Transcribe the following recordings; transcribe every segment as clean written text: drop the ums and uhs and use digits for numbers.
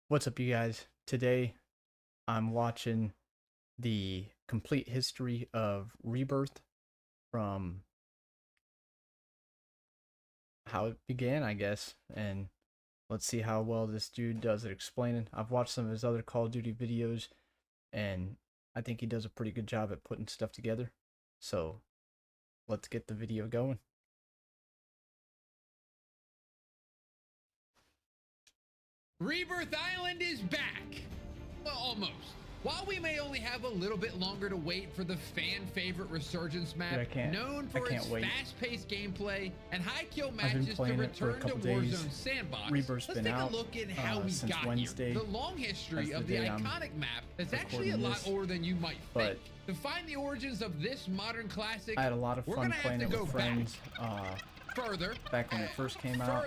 What's up, you guys? Today I'm watching the complete history of Rebirth from how it began, I guess, and let's see how well this dude does at explaining. I've watched some of his other Call of Duty videos, and I think he does a pretty good job at putting stuff together. So let's get the video going. Rebirth Island is back! Well, almost. While we may only have a little bit longer to wait for the fan-favorite Resurgence map, known for its fast-paced gameplay and high-kill matches to return to Warzone sandbox, let's take a look at how we got Wednesday, here. The long history of the iconic map is actually a lot older than you might think. To find the origins of this modern classic, I had a lot of fun playing it with friends back when it first came out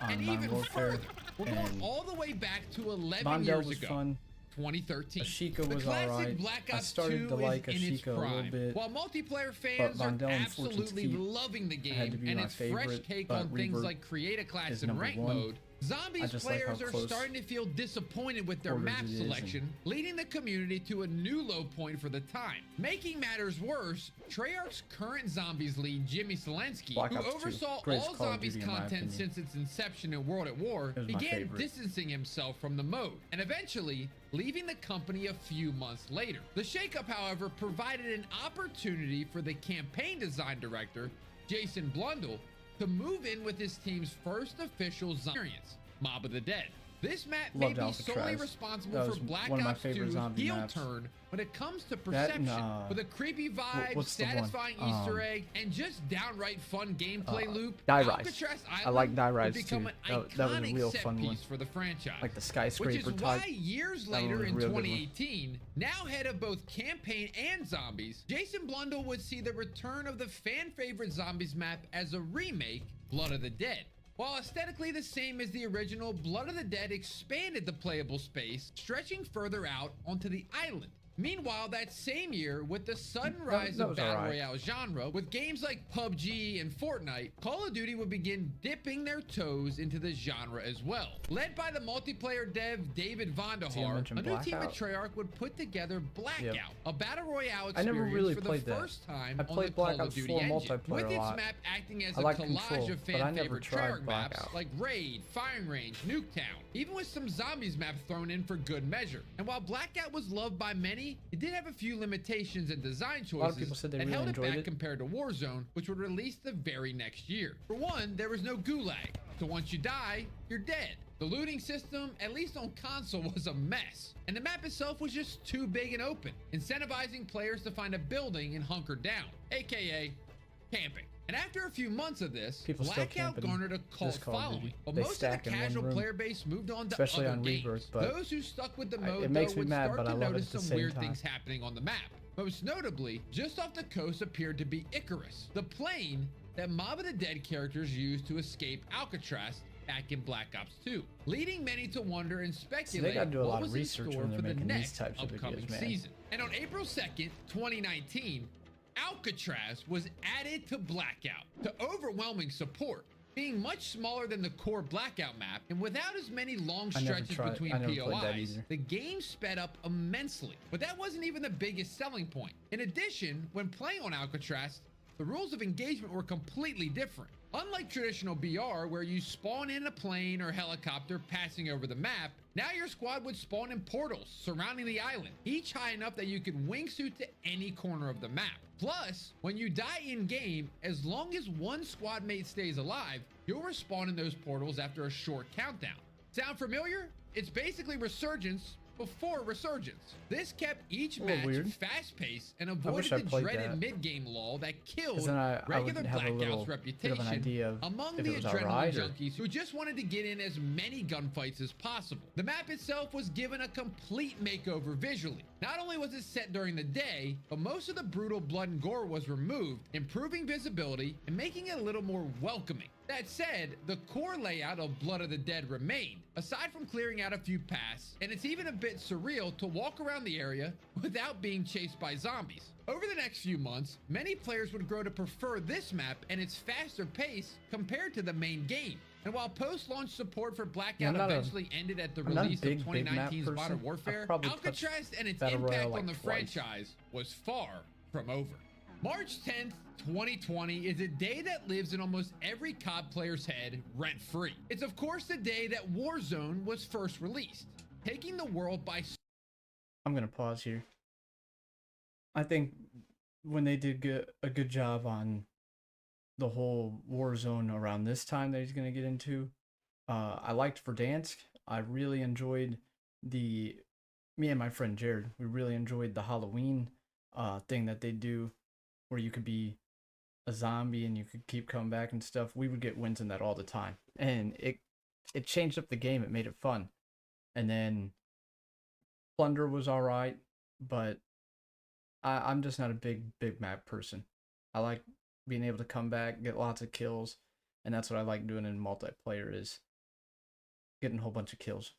and even further. We're going all the way back to 11 years ago. Fun. 2013. Ashika was alright. I started to like Ashika a little bit. While multiplayer fans are absolutely loving the game and its fresh take on things like create a class and rank mode, Zombies players are starting to feel disappointed with their map selection, leading the community to a new low point for the time. Making matters worse, Treyarch's current Zombies lead, Jimmy Selensky, who oversaw all Zombies content since its inception in World at War, began distancing himself from the mode, and eventually leaving the company a few months later. The shakeup, however, provided an opportunity for the campaign design director, Jason Blundell, to move in with his team's first official experience, Mob of the Dead. This map may be solely responsible for Black Ops 2's heel turn when it comes to perception, with a creepy vibe, satisfying Easter egg, and just downright fun gameplay loop. Alcatraz Island I like Die Rise would become an iconic set piece for the franchise, like the skyscraper which is why years later in 2018, now head of both campaign and zombies, Jason Blundell would see the return of the fan favorite Zombies map as a remake, Blood of the Dead. While aesthetically the same as the original, Blood of the Dead expanded the playable space, stretching further out onto the island. Meanwhile, that same year, with the sudden rise of Battle Royale genre, with games like PUBG and Fortnite, Call of Duty would begin dipping their toes into the genre as well. Led by the multiplayer dev David Vonderhaar, a new team at Treyarch would put together Blackout, a Battle Royale experience for the first time on the Call of Duty engine, with its map acting as a collage of fan-favorite Treyarch maps like Raid, Firing Range, Nuketown, even with some Zombies maps thrown in for good measure. And while Blackout was loved by many, it did have a few limitations and design choices that held it back compared to Warzone, which would release the very next year. For one, there was no gulag, so once you die, you're dead. The looting system, at least on console, was a mess, and the map itself was just too big and open, incentivizing players to find a building and hunker down, aka camping. And after a few months of this, Blackout garnered a cult following, but most of the casual player base moved on to other games. Those who stuck with the mode, though, would start to notice some weird things happening on the map. Most notably, just off the coast appeared to be Icarus, the plane that Mob of the Dead characters used to escape Alcatraz back in Black Ops 2, leading many to wonder and speculate what was in store for the next upcoming season. And on April 2nd, 2019, Alcatraz was added to Blackout to overwhelming support, being much smaller than the core Blackout map, and without as many long stretches between POIs, the game sped up immensely. But that wasn't even the biggest selling point. In addition, when playing on Alcatraz, the rules of engagement were completely different. Unlike traditional BR, where you spawn in a plane or helicopter passing over the map, now your squad would spawn in portals surrounding the island, each high enough that you could wingsuit to any corner of the map. Plus, when you die in-game, as long as one squad mate stays alive, you'll respawn in those portals after a short countdown. Sound familiar? It's basically Resurgence before Resurgence. This kept each match fast-paced and avoided the dreaded mid-game lull that killed regular Blackout's reputation among the adrenaline junkies who just wanted to get in as many gunfights as possible. The map itself was given a complete makeover visually. Not only was it set during the day, but most of the brutal blood and gore was removed, improving visibility and making it a little more welcoming. That said, the core layout of Blood of the Dead remained, aside from clearing out a few paths, and it's even a bit surreal to walk around the area without being chased by zombies. Over the next few months, many players would grow to prefer this map and its faster pace compared to the main game. And while post-launch support for Blackout eventually ended at the release of 2019's Modern Warfare, Alcatraz and its impact on the franchise was far from over. March 10th, 2020 is a day that lives in almost every COD player's head rent-free. It's of course the day that Warzone was first released, taking the world by... I'm gonna pause here. I think when they did a good job on the whole Warzone around this time that he's gonna get into, I liked Verdansk. I really enjoyed me and my friend Jared, we really enjoyed the Halloween thing that they do, where you could be a zombie and you could keep coming back and stuff. We would get wins in that all the time, and it changed up the game. It made it fun. And then Plunder was all right, but I'm just not a big map person. I like being able to come back, get lots of kills, and that's what I like doing in multiplayer, is getting a whole bunch of kills.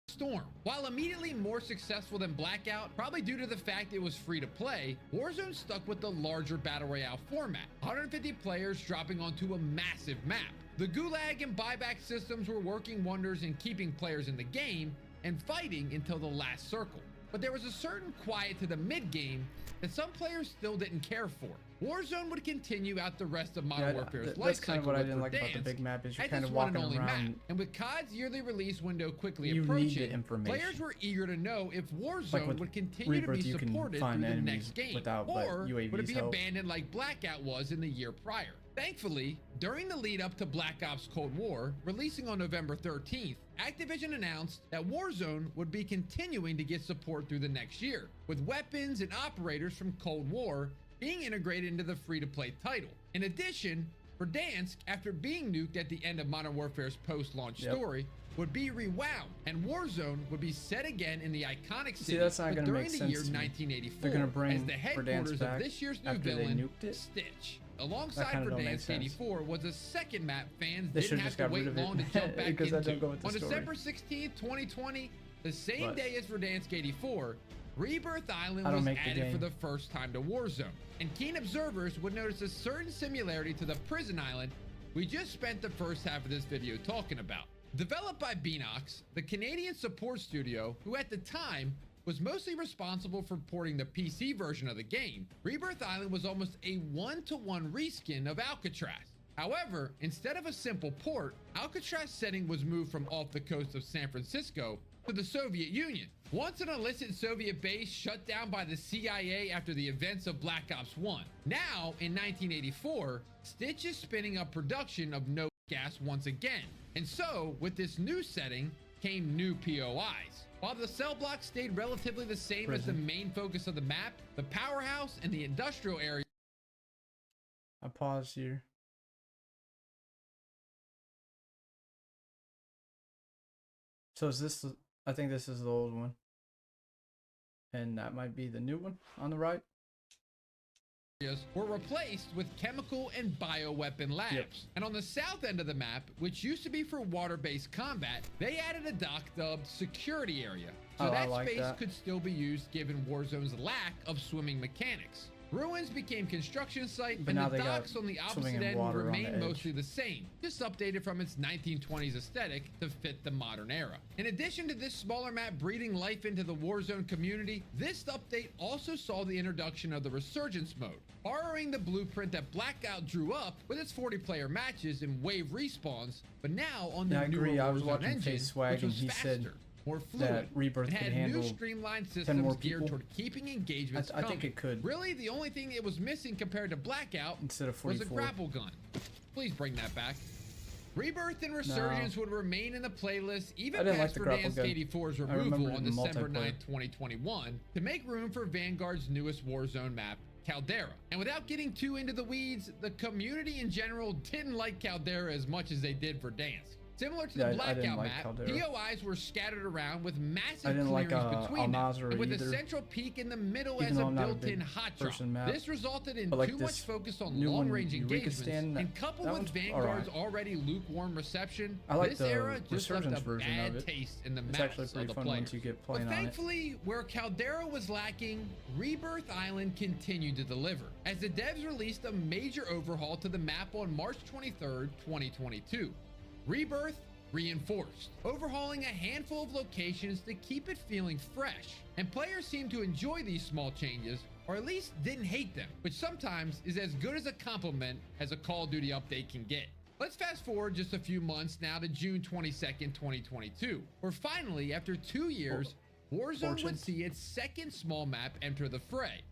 Storm. While immediately more successful than Blackout, probably due to the fact it was free to play, Warzone stuck with the larger Battle Royale format, 150 players dropping onto a massive map. The gulag and buyback systems were working wonders in keeping players in the game and fighting until the last circle. But there was a certain quiet to the mid-game that some players still didn't care for. Warzone would continue out the rest of Modern Warfare's life cycle. That's kind of what I didn't like about the big map, is you're kind of walking around. And with COD's yearly release window quickly approaching, players were eager to know if Warzone would continue to be supported through the next game, or would it be abandoned like Blackout was in the year prior. Thankfully, during the lead up to Black Ops Cold War, releasing on November 13th, Activision announced that Warzone would be continuing to get support through the next year, with weapons and operators from Cold War being integrated into the free-to-play title. In addition, Verdansk, after being nuked at the end of Modern Warfare's post-launch story, would be rewound, and Warzone would be set again in the iconic city during the year 1984 They're gonna bring as the headquarters of this year's new villain, Stitch. Alongside Verdansk 84 was a second map fans didn't have to wait long to jump back into. On December 16th, 2020, the same day as Verdansk 84, Rebirth Island was added for the first time to Warzone, and keen observers would notice a certain similarity to the prison island we just spent the first half of this video talking about. Developed by Beanox, the Canadian support studio, who at the time was mostly responsible for porting the PC version of the game, Rebirth Island was almost a one-to-one reskin of Alcatraz. However, instead of a simple port, Alcatraz setting was moved from off the coast of San Francisco to the Soviet Union. Once an illicit Soviet base shut down by the CIA after the events of Black Ops 1. Now, in 1984, Stitch is spinning up production of No Gas once again. And so, with this new setting, came new POIs. While the cell block stayed relatively the same as the main focus of the map, the powerhouse and the industrial area... I pause here. So is this... I think this is the old one. And that might be the new one on the right. Were replaced with chemical and bioweapon labs. And on the south end of the map, which used to be for water-based combat, they added a dock dubbed security area. So that space could still be used given Warzone's lack of swimming mechanics. Ruins became construction site, and the docks on the opposite end would remain mostly the same, just updated from its 1920s aesthetic to fit the modern era. In addition to this smaller map breathing life into the Warzone community, this update also saw the introduction of the Resurgence mode, borrowing the blueprint that Blackout drew up with its 40-player matches and wave respawns, but now on the newer Warzone engine, which was faster, more fluid, Rebirth and had handle new streamlined systems geared toward keeping engagements I think it could. Really, the only thing it was missing compared to Blackout instead of 44 was a grapple gun. Please bring that back. Rebirth and Resurgence would remain in the playlist even past Verdansk 84's removal on December 9, 2021, to make room for Vanguard's newest Warzone map, Caldera. And without getting too into the weeds, the community in general didn't like Caldera as much as they did Verdansk. Similar to the Blackout map, POIs were scattered around with massive clearings between them, and with a central peak in the middle as a built-in hot drop. This resulted in too much focus on long-range engagements, and coupled with Vanguard's already lukewarm reception, this era just left a bad taste in the mouths of the players. But thankfully, where Caldera was lacking, Rebirth Island continued to deliver, as the devs released a major overhaul to the map on March 23rd, 2022. Rebirth Reinforced, overhauling a handful of locations to keep it feeling fresh. And players seem to enjoy these small changes, or at least didn't hate them, which sometimes is as good as a compliment as a Call of Duty update can get. Let's fast forward just a few months now to June 22nd, 2022, where finally, after 2 years, Warzone would see its second small map enter the fray,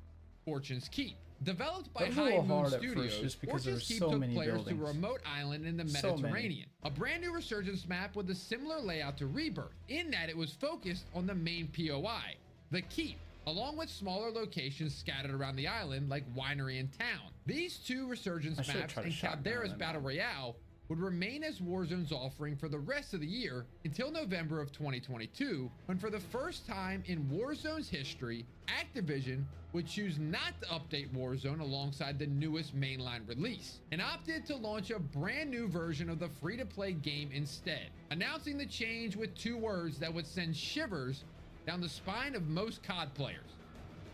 Fortune's Keep. Developed by High Moon Studios, Fortune's Keep took players to a remote island in the Mediterranean, a brand new Resurgence map with a similar layout to Rebirth, in that it was focused on the main POI, the Keep, along with smaller locations scattered around the island like Winery and Town. These two Resurgence maps and Caldera's Battle Royale would remain as Warzone's offering for the rest of the year until November of 2022, when for the first time in Warzone's history, Activision would choose not to update Warzone alongside the newest mainline release, and opted to launch a brand new version of the free-to-play game instead, announcing the change with 2 words that would send shivers down the spine of most COD players: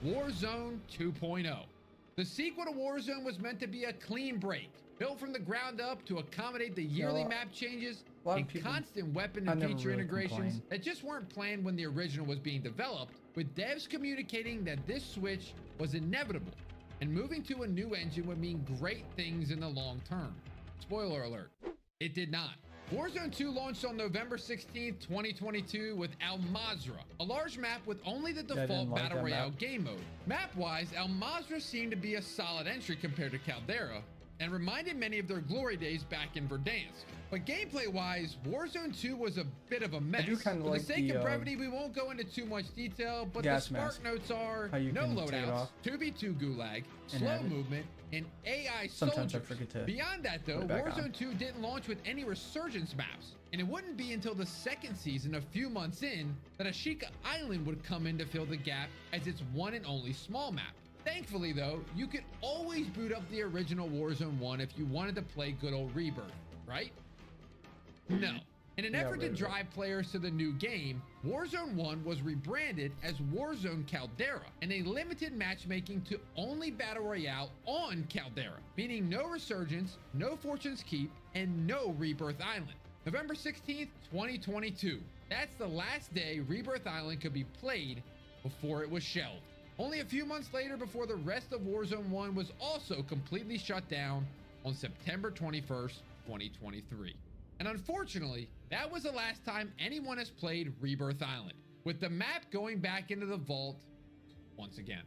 Warzone 2.0. The sequel to Warzone was meant to be a clean break, built from the ground up to accommodate the yearly map changes and constant weapon and feature integrations that just weren't planned when the original was being developed, with devs communicating that this switch was inevitable and moving to a new engine would mean great things in the long term. Spoiler alert, it did not. Warzone 2 launched on November 16th, 2022 with Al Mazrah, a large map with only the default Battle Royale game mode. Map-wise, Al Mazrah seemed to be a solid entry compared to Caldera, and reminded many of their glory days back in Verdansk. But gameplay-wise, Warzone 2 was a bit of a mess. For the sake of brevity, we won't go into too much detail, but the spark notes are no loadouts, 2v2 gulag, slow movement, and AI soldiers. Beyond that though, Warzone 2 didn't launch with any Resurgence maps, and it wouldn't be until the second season, a few months in, that Ashika Island would come in to fill the gap as its one and only small map. Thankfully though, you could always boot up the original Warzone 1 if you wanted to play good old Rebirth, right? No. In an effort to drive players to the new game, Warzone 1 was rebranded as Warzone Caldera, and they limited matchmaking to only Battle Royale on Caldera, meaning no Resurgence, no Fortune's Keep, and no Rebirth Island. November 16th, 2022. That's the last day Rebirth Island could be played before it was shelved. Only a few months later, before the rest of Warzone 1 was also completely shut down on September 21st, 2023. And unfortunately, that was the last time anyone has played Rebirth Island, with the map going back into the vault once again.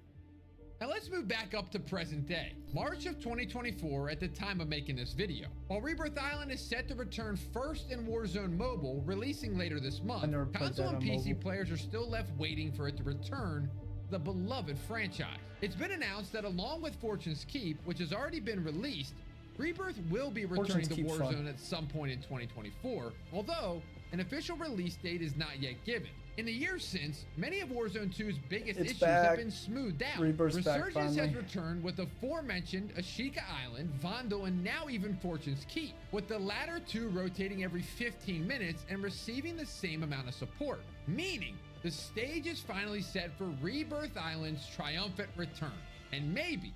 Now let's move back up to present day, March of 2024 at the time of making this video. While Rebirth Island is set to return first in Warzone Mobile, releasing later this month, console and PC players are still left waiting for it to return the beloved franchise. It's been announced that along with Fortune's Keep, which has already been released, Rebirth will be returning to Warzone at some point in 2024, although an official release date is not yet given. In the years since, many of Warzone 2's biggest issues have been smoothed out. Resurgence has returned with aforementioned Ashika Island, Vondel, and now even Fortune's Keep, with the latter two rotating every 15 minutes and receiving the same amount of support, meaning the stage is finally set for Rebirth Island's triumphant return. And maybe,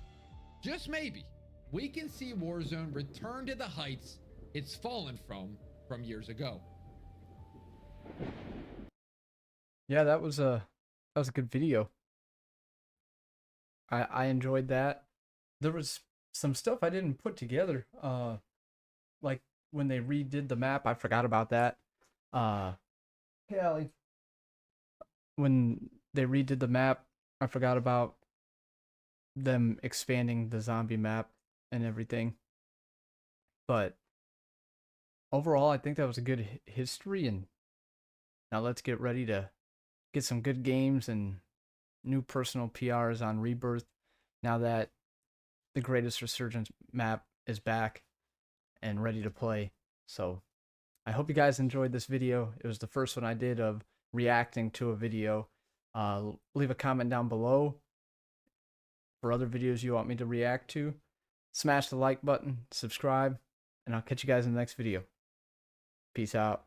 just maybe, we can see Warzone return to the heights it's fallen from years ago. Yeah, that was a good video. I enjoyed that. There was some stuff I didn't put together. Like when they redid the map, I forgot about that. Callie. When they redid the map, I forgot about them expanding the zombie map and everything. But overall, I think that was a good history, and now let's get ready to get some good games and new personal PRs on Rebirth now that the greatest Resurgence map is back and ready to play. So I hope you guys enjoyed this video. It was the first one I did of reacting to a video. Leave a comment down below for other videos you want me to react to. Smash the like button, subscribe, and I'll catch you guys in the next video. Peace out.